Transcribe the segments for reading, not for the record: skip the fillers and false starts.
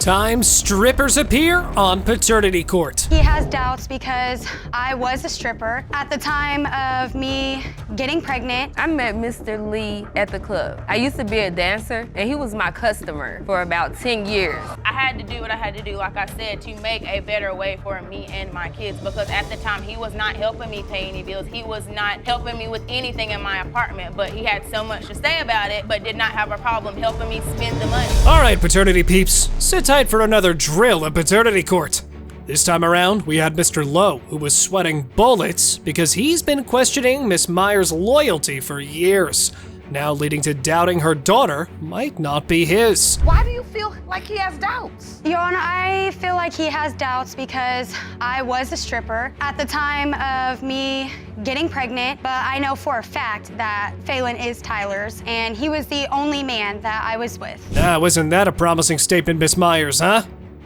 Time strippers appear on paternity court. He has doubts because I was a stripper at the time of me getting pregnant. I met Mr. Lee at the club. I used to be a dancer, and he was my customer for about 10 years. I had to do what I had to do, like I said, to make a better way for me and my kids, because at the time he was not helping me pay any bills. He was not helping me with anything in my apartment, but he had so much to say about it, but did not have a problem helping me spend the money. All right, paternity peeps, sit tight for another drill at paternity court. This time around, we had Mr. Lowe, who was sweating bullets because he's been questioning Miss Meyer's loyalty for years, now leading to doubting her daughter might not be his. Why do you feel like he has doubts? Your Honor, I feel like he has doubts because I was a stripper at the time of me getting pregnant, but I know for a fact that Phelan is Tyler's, and he was the only man that I was with. Now, isn't that a promising statement, Miss Myers, huh?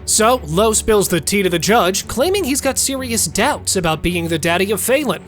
So, Lowe spills the tea to the judge, claiming he's got serious doubts about being the daddy of Phelan.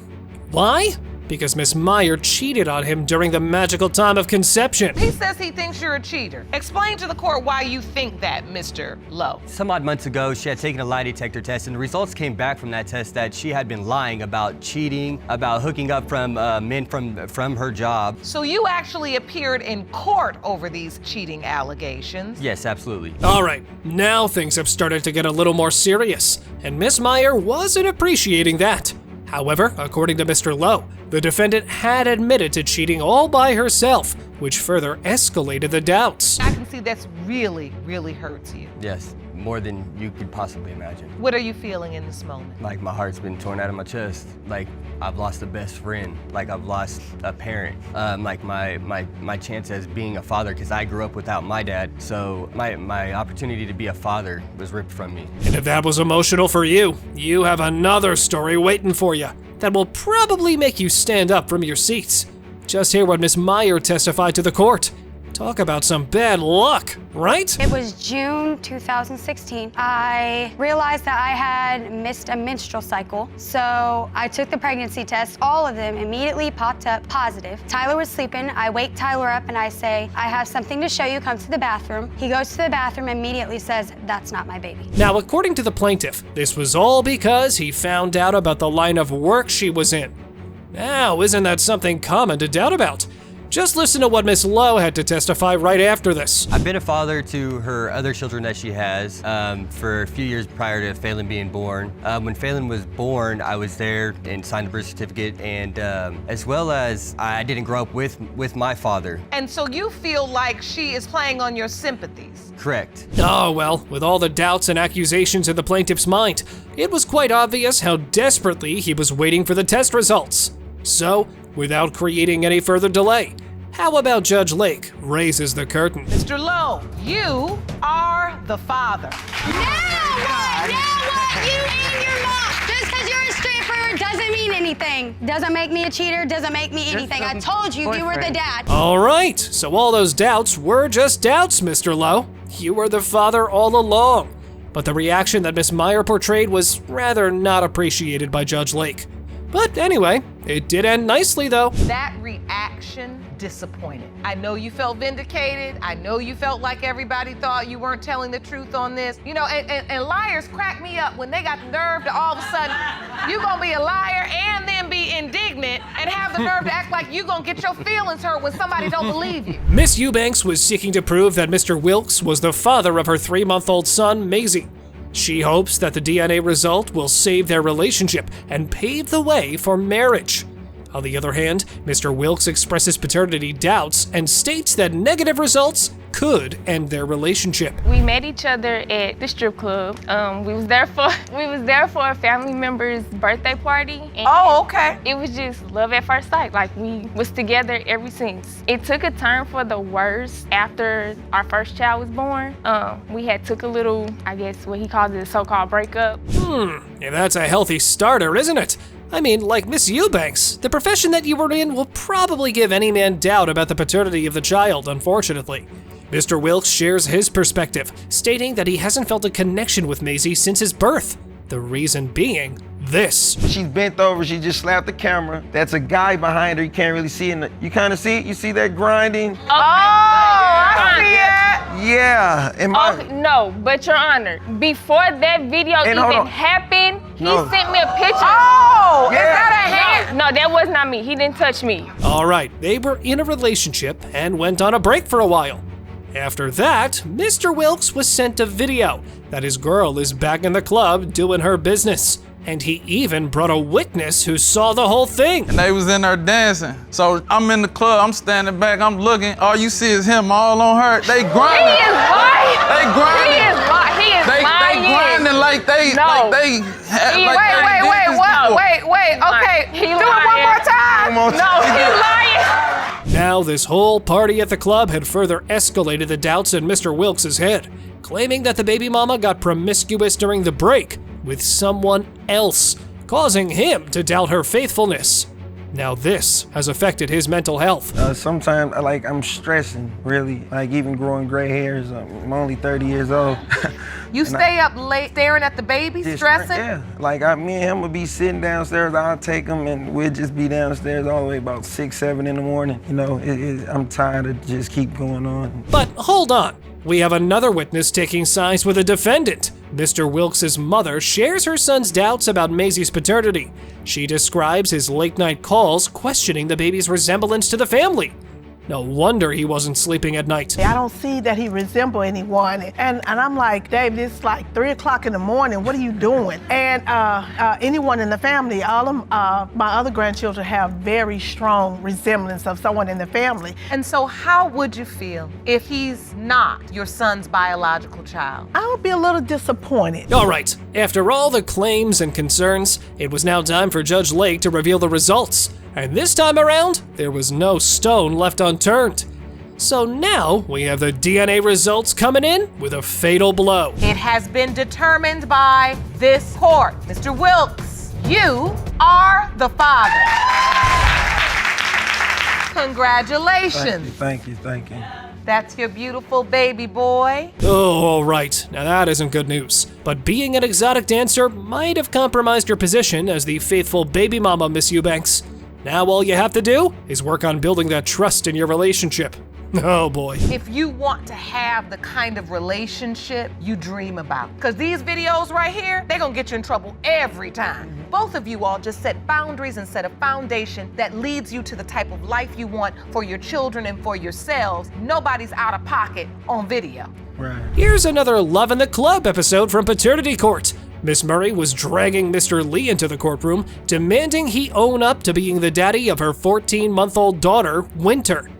Why? Because Miss Meyer cheated on him during the magical time of conception. He says he thinks you're a cheater. Explain to the court why you think that, Mr. Lowe. Some odd months ago, she had taken a lie detector test, and the results came back from that test that she had been lying about cheating, about hooking up from men from her job. So you actually appeared in court over these cheating allegations? Yes, absolutely. All right, now things have started to get a little more serious, and Miss Meyer wasn't appreciating that. However, according to Mr. Lowe, the defendant had admitted to cheating all by herself, which further escalated the doubts. I can see that's really, really hurts you. Yes, more than you could possibly imagine. What are you feeling in this moment? Like my heart's been torn out of my chest. Like I've lost a best friend. Like I've lost a parent. Like my chance as being a father, because I grew up without my dad. So my opportunity to be a father was ripped from me. And if that was emotional for you, you have another story waiting for you that will probably make you stand up from your seats. Just hear what Miss Meyer testified to the court. Talk about some bad luck, right? It was June 2016. I realized that I had missed a menstrual cycle, so I took the pregnancy test. All of them immediately popped up positive. Tyler was sleeping. I wake Tyler up and I say, I have something to show you, come to the bathroom. He goes to the bathroom and immediately says, that's not my baby. Now, according to the plaintiff, this was all because he found out about the line of work she was in. Now, isn't that something common to doubt about? Just listen to what Miss Lowe had to testify right after this. I've been a father to her other children that she has for a few years prior to Phelan being born. When Phelan was born, I was there and signed the birth certificate, and as well as I didn't grow up with my father. And so you feel like she is playing on your sympathies? Correct. Oh, well, with all the doubts and accusations in the plaintiff's mind, it was quite obvious how desperately he was waiting for the test results. So, without creating any further delay, how about Judge Lake raises the curtain? Mr. Lowe, you are the father. Now what? You and your mom. Just because you're a stripper doesn't mean anything. Doesn't make me a cheater, doesn't make me anything. I told you, you were the dad. All right, so all those doubts were just doubts, Mr. Lowe. You were the father all along. But the reaction that Miss Meyer portrayed was rather not appreciated by Judge Lake. But anyway, it did end nicely though. That reaction disappointed. I know you felt vindicated. I know you felt like everybody thought you weren't telling the truth on this. You know, and liars crack me up when they got the nerve to all of a sudden, you gonna be a liar and then be indignant and have the nerve to act like you gonna get your feelings hurt when somebody don't believe you. Miss Eubanks was seeking to prove that Mr. Wilkes was the father of her 3-month-old son, Maisie. She hopes that the DNA result will save their relationship and pave the way for marriage. On the other hand, Mr. Wilkes expresses paternity doubts and states that negative results could end their relationship. We met each other at the strip club. We was there for a family member's birthday party. And Oh, okay. it was just love at first sight. Like, we was together ever since. It took a turn for the worse after our first child was born. We had took a little, I guess what he calls it, a so-called breakup. Yeah, that's a healthy starter, isn't it? I mean, like Miss Eubanks, the profession that you were in will probably give any man doubt about the paternity of the child, unfortunately. Mr. Wilkes shares his perspective, stating that he hasn't felt a connection with Maisie since his birth. The reason being this. She's bent over, she just slapped the camera. That's a guy behind her, you can't really see it. You kind of see it, you see that grinding? Oh, Yeah. And my, Okay, no, but Your Honor, before that video And hold even on. happened, he No. sent me a picture. Oh, is Yeah. that a hand? No, that was not me. He didn't touch me. All right, they were in a relationship and went on a break for a while. After that, Mr. Wilks was sent a video that his girl is back in the club doing her business. And he even brought a witness who saw the whole thing. And they was in there dancing. So I'm in the club, I'm standing back, I'm looking. All you see is him all on her. They He grinding. is lying. They grinding. He is lying. He is They lying. grinding like they No. like they had He- like Wait, they Wait, did wait, this what? before. Wait, okay. He Do it one lying. more time. No, he's lying. Now, this whole party at the club had further escalated the doubts in Mr. Wilks' head, claiming that the baby mama got promiscuous during the break with someone else, causing him to doubt her faithfulness. Now, this has affected his mental health. sometimes I'm stressing, really. Like even growing gray hairs. I'm only 30 years old. You stay up late staring at the baby, Just- stressing? Yeah, like me and him would be sitting downstairs. I'll take him and we'll just be downstairs all the way about 6, 7 in the morning. You know, I'm tired of just keep going on. But hold on, we have another witness taking sides with a defendant. Mr. Wilks' mother shares her son's doubts about Maisie's paternity. She describes his late-night calls questioning the baby's resemblance to the family. No wonder he wasn't sleeping at night. I don't see that he resemble anyone. And I'm like, Dave, it's like 3 o'clock in the morning. What are you doing? And anyone in the family, all of my other grandchildren have very strong resemblance of someone in the family. And so how would you feel if he's not your son's biological child? I would be a little disappointed. All right, after all the claims and concerns, it was now time for Judge Lake to reveal the results. And this time around, there was no stone left unturned. So now we have the DNA results coming in with a fatal blow. It has been determined by this court. Mr. Wilks, you are the father. Congratulations. Thank you. That's your beautiful baby boy. Oh, all right. Now that isn't good news. But being an exotic dancer might have compromised your position as the faithful baby mama, Miss Eubanks. Now all you have to do is work on building that trust in your relationship. Oh boy. If you want to have the kind of relationship you dream about. Because these videos right here, they're gonna get you in trouble every time. Both of you all just set boundaries and set a foundation that leads you to the type of life you want for your children and for yourselves. Nobody's out of pocket on video. Right. Here's another Love in the Club episode from Paternity Court. Miss Murray was dragging Mr. Lee into the courtroom, demanding he own up to being the daddy of her 14-month-old daughter, Winter.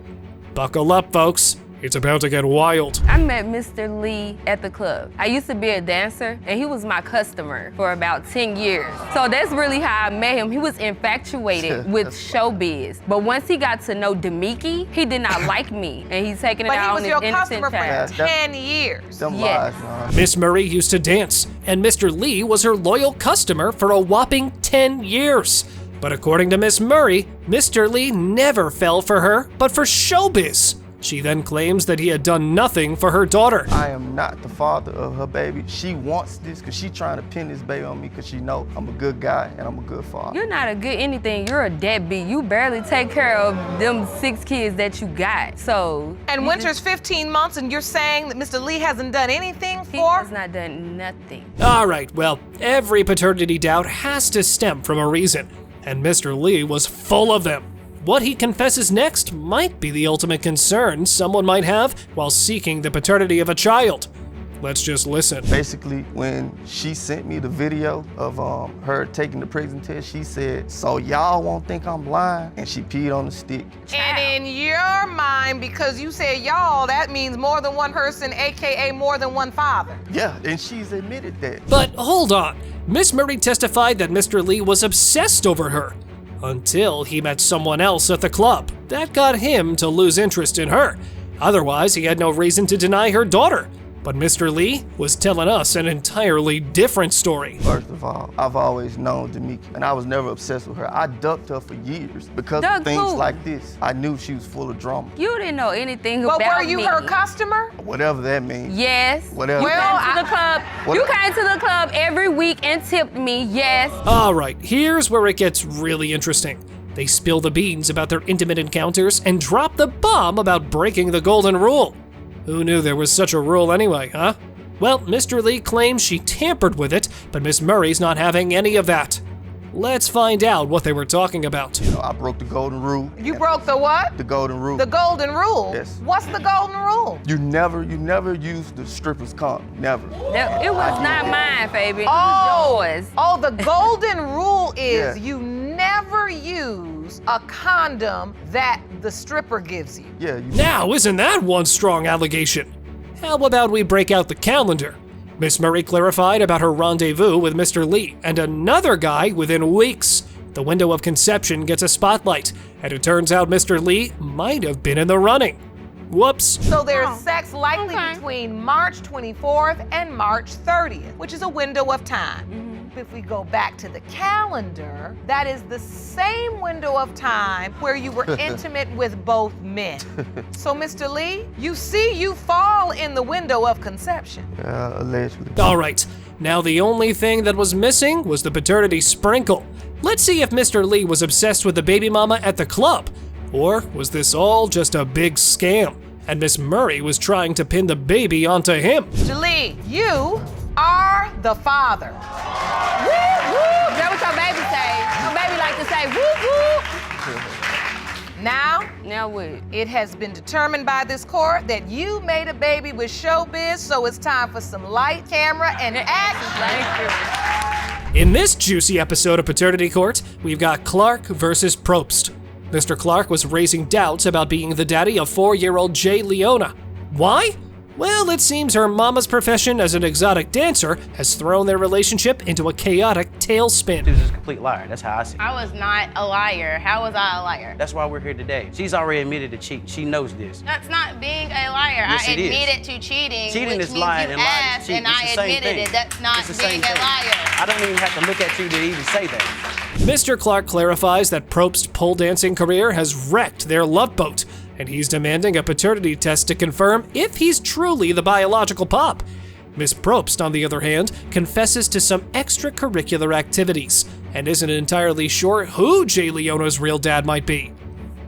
Buckle up, folks. It's about to get wild. I met Mr. Lee at the club. I used to be a dancer, and he was my customer for about 10 years. So that's really how I met him. He was infatuated with showbiz. But once he got to know Demiki, he did not like me, and he's taking it But he out was on your his innocent customer child. for 10 years. Them Yes. lies, man. Miss Murray used to dance, and Mr. Lee was her loyal customer for a whopping 10 years. But according to Miss Murray, Mr. Lee never fell for her, but for showbiz. She then claims that he had done nothing for her daughter. I am not the father of her baby. She wants this because she's trying to pin this baby on me because she know I'm a good guy and I'm a good father. You're not a good anything. You're a deadbeat. You barely take care of them 6 kids that you got. So. And you Winter's 15 months, and you're saying that Mr. Lee hasn't done anything He for? has not done nothing. All right, well, every paternity doubt has to stem from a reason, and Mr. Lee was full of them. What he confesses next might be the ultimate concern someone might have while seeking the paternity of a child. Let's just listen. Basically, when she sent me the video of her taking the pregnancy test, she said, so y'all won't think I'm lying, and she peed on the stick. And in your mind, because you said y'all, that means more than one person, AKA more than one father. Yeah, and she's admitted that. But hold on. Miss Murray testified that Mr. Lee was obsessed over her until he met someone else at the club. That got him to lose interest in her. Otherwise, he had no reason to deny her daughter. But Mr. Lee was telling us an entirely different story. First of all, I've always known Demiki, and I was never obsessed with her. I ducked her for years because Ducked of things who? like this. I knew she was full of drama. You didn't know anything But about were you me. her customer? Whatever that means. Yes. Whatever. You Well, came to the club. What- You came to the club every week and tipped me. Yes. All right, here's where it gets really interesting. They spill the beans about their intimate encounters and drop the bomb about breaking the golden rule. Who knew there was such a rule anyway, huh? Well, Mr. Lee claims she tampered with it, but Miss Murray's not having any of that. Let's find out what they were talking about. You know, I broke the golden rule. You broke the what? The golden rule. The golden rule? Yes. What's the golden rule? You never use the stripper's condom. Never. It was not mine, baby. It Oh, was yours. oh, the golden rule is Yeah. you never use a condom that the stripper gives you. Yeah, you Now, isn't that one strong allegation? How about we break out the calendar? Miss Murray clarified about her rendezvous with Mr. Lee and another guy within weeks. The window of conception gets a spotlight, and it turns out Mr. Lee might have been in the running. Whoops. So there's sex likely between March 24th and March 30th, which is a window of time. If we go back to the calendar, that is the same window of time where you were intimate with both men. So, Mr. Lee, you fall in the window of conception. allegedly. All right, now the only thing that was missing was the paternity sprinkle. Let's see if Mr. Lee was obsessed with the baby mama at the club, or was this all just a big scam, and Miss Murray was trying to pin the baby onto him? Mr. Lee, you are the father. Woo, woo. Is that what your baby say? Your baby like to say woo, woo. Now what? It has been determined by this court that you made a baby with showbiz, so it's time for some light, camera, and action. In this juicy episode of Paternity Court, we've got Clark versus Probst. Mr. Clark was raising doubts about being the daddy of 4-year-old Jay Leona. Why? Well, it seems her mama's profession as an exotic dancer has thrown their relationship into a chaotic tailspin. This is a complete liar. That's how I see it. I was not a liar. How was I a liar? That's why we're here today. She's already admitted to cheating. She knows this. That's not being a liar. Yes, I it is. admitted to cheating, Cheating which is means lying, you and lying is asked, cheating. and It's I the same admitted thing. it. That's not It's the being same a thing. liar. I don't even have to look at you to even say that. Mr. Clark clarifies that Probst's pole dancing career has wrecked their love boat, and he's demanding a paternity test to confirm if he's truly the biological pop. Miss Probst, on the other hand, confesses to some extracurricular activities and isn't entirely sure who Jay Leona's real dad might be.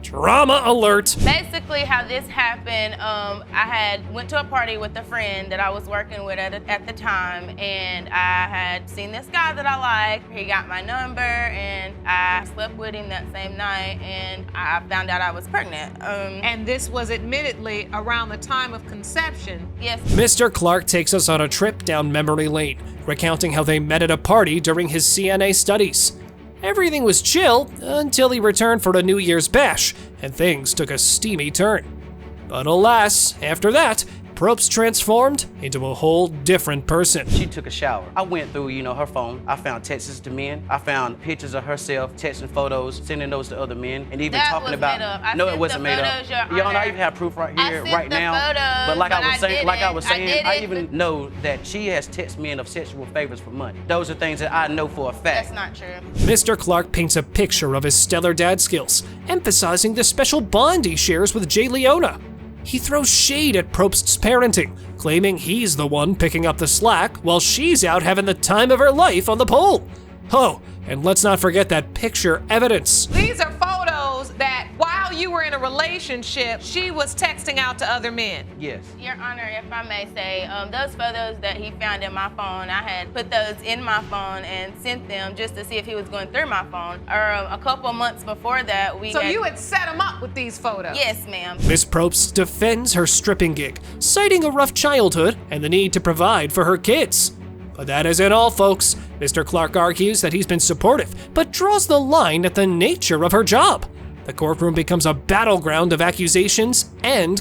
Drama alert! Basically, how this happened, I went to a party with a friend that I was working with at the time, and I had seen this guy that I liked. He got my number, and I slept with him that same night, and I found out I was pregnant. And this was admittedly around the time of conception. Yes. Mr. Clark takes us on a trip down memory lane, recounting how they met at a party during his CNA studies. Everything was chill until he returned for a New Year's bash, and things took a steamy turn. But alas, after that, Probst transformed into a whole different person. She took a shower. I went through, her phone. I found texts to men. I found pictures of herself, texting photos, sending those to other men, and even That talking was about. made up. I No, sent it wasn't the made up. photos, Your Y'all, Honor. I even have proof right I here, sent right the now. photos, but like but I was saying, didn't. I even know that she has texted men of sexual favors for money. Those are things that I know for a fact. That's not true. Mr. Clark paints a picture of his stellar dad skills, emphasizing the special bond he shares with Jay Leona. He throws shade at Probst's parenting, claiming he's the one picking up the slack while she's out having the time of her life on the pole. Oh, and let's not forget that picture evidence. These are photos that while you were in a relationship, she was texting out to other men. Yes. Your Honor, if I may say, those photos that he found in my phone, I had put those in my phone and sent them just to see if he was going through my phone. A couple months before that, So you had set him up with these photos? Yes, ma'am. Miss Probst defends her stripping gig, citing a rough childhood and the need to provide for her kids. But that isn't all, folks. Mr. Clark argues that he's been supportive, but draws the line at the nature of her job. The courtroom becomes a battleground of accusations and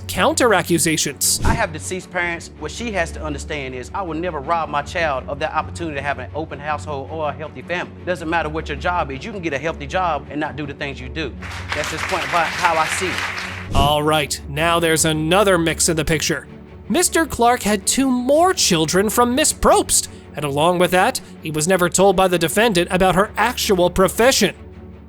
counter-accusations. I have deceased parents. What she has to understand is I will never rob my child of that opportunity to have an open household or a healthy family. Doesn't matter what your job is. You can get a healthy job and not do the things you do. That's just point about how I see it. All right, now there's another mix in the picture. Mr. Clark had 2 more children from Miss Probst, and along with that, he was never told by the defendant about her actual profession.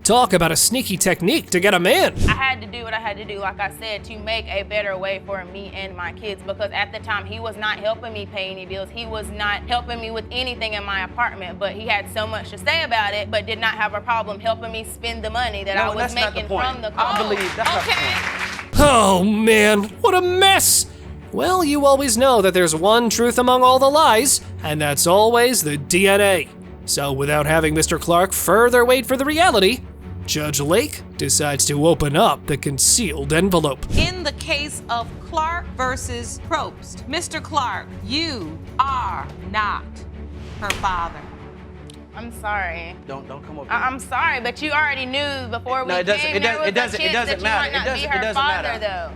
Talk about a sneaky technique to get a man. I had to do what I had to do, like I said, to make a better way for me and my kids, because at the time he was not helping me pay any bills. He was not helping me with anything in my apartment, but he had so much to say about it, but did not have a problem helping me spend the money that I was making from the car. I believe that's not the point. Oh man, what a mess! Well, you always know that there's one truth among all the lies, and that's always the DNA. So without having Mr. Clark further wait for the reality, Judge Lake decides to open up the concealed envelope. In the case of Clark versus Probst, Mr. Clark, you are not her father. I'm sorry. Don't come over. I'm sorry, but you already knew before we No, came there was a chance that you matter. might not be her father, though.